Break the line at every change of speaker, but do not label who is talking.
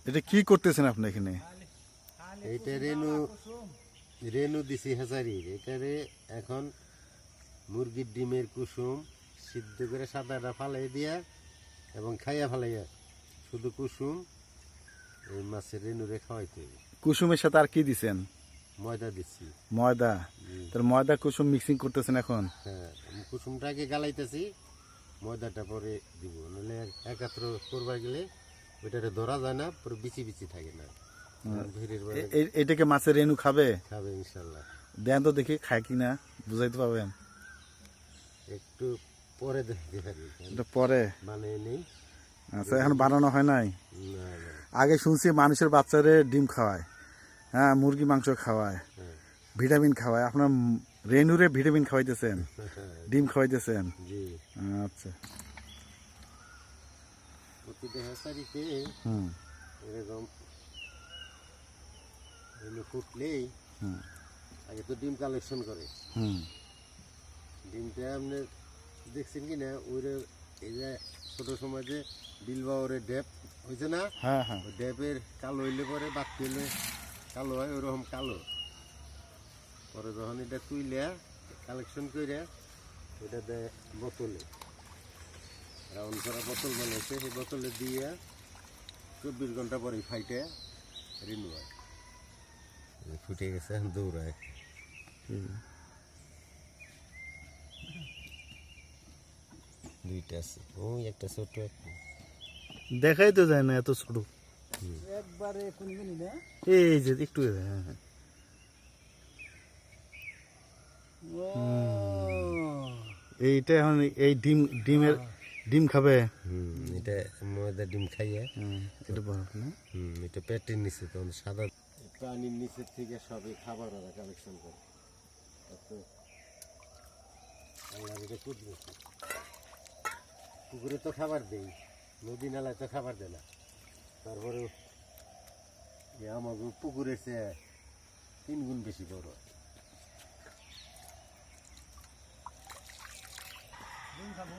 এটা কি করতেছেন আপনি এখানে?
এইটা রেনু দিছি হাজারির। এটারে এখন মুরগির ডিমের কুসুম সিদ্ধ করে সাদাটা ফালাই দিয়া এবং খাইয়া ফালাইয়া শুধু কুসুম এই মাছের রেনুরে খাওয়াইতে হবে।
কুসুমের সাথে আর কি দিছেন?
ময়দা দিচ্ছি।
ময়দা? তার ময়দা কুসুম মিক্সিং করতেছেন এখন?
হ্যাঁ, আমি কুসুমটা আগে গালাইতেছি, ময়দাটা পরে দিব, নাহলে একাত্র করবার গেলে ওইটারে ধরা যায় না, পরে বিচি বিচি থাকে না। ভিড়ের বেলা
এটাকে মাছের রেনু খাবে?
খাবে ইনশাল্লাহ।
দেন তো দেখি খায় কিনা, বুঝাইতে পারবেন?
একটু পরে দেখতে পারি,
এটা পরে
মানে নেই।
আচ্ছা, এখন বানানো হয় নাই?
না না।
আগে শুনছি মানুষের বাচ্চারে ডিম খাওয়ায়, হ্যাঁ, মুরগি মাংস খাওয়ায়,
হ্যাঁ,
ভিটামিন খাওয়ায়। আপনার রেনুরে ভিটামিন খাওয়াইতেছেন, ডিম খাওয়াইতেছেন?
জি।
আচ্ছা।
প্রতিটা হ্যাচারিতে
হুম
এরকম রেনু ফুটলেই
হুম
আগে তো ডিম কালেকশন করে।
হুম
ডিমটা আপনি দেখছেন কি না, ওই এই যে ছোট সময় যে বিলবাওরে ড্যাপ হয়েছে না,
হ্যাঁ হ্যাঁ।
ওই ড্যাপের কালো হইলে পরে বাতি হইলে কালো হয়, ওরকম কালো। পরে যখন এটা তুইলে কালেকশন করে এটা দেয় বোতলে, রাউন্ড করা বোতল বানাইছে, সেই বোতলে দিয়ে 24 ঘন্টা পরে ফাইটে রিনু হয়। ফুটে গেছে, এখন দৌড়ায়। দুইটা আছে, ওই একটা ছোট একটা।
দেখাই তো যায় না, এত ছোট।
একবারে কোনগুনি না?
এই যে একটু, হ্যাঁ হ্যাঁ।
ও
এইটা এখন এই ডিম খাবে।
এটা ময়দা ডিম খাইয়ে
এটা বরফ না?
এটা পেটের নিচে তখন সাদা পানির নিচের থেকে সবই খাবার ওরা কালেকশন করে। আল্লাহর এটা কুদরত। পুকুরে তো খাবার দেই, নদী নালায় তো খাবার দেয় না, তারপরেও আমার পুকুরের চেয়ে 3 গুণ বেশি বড়।
ডিম খাবো।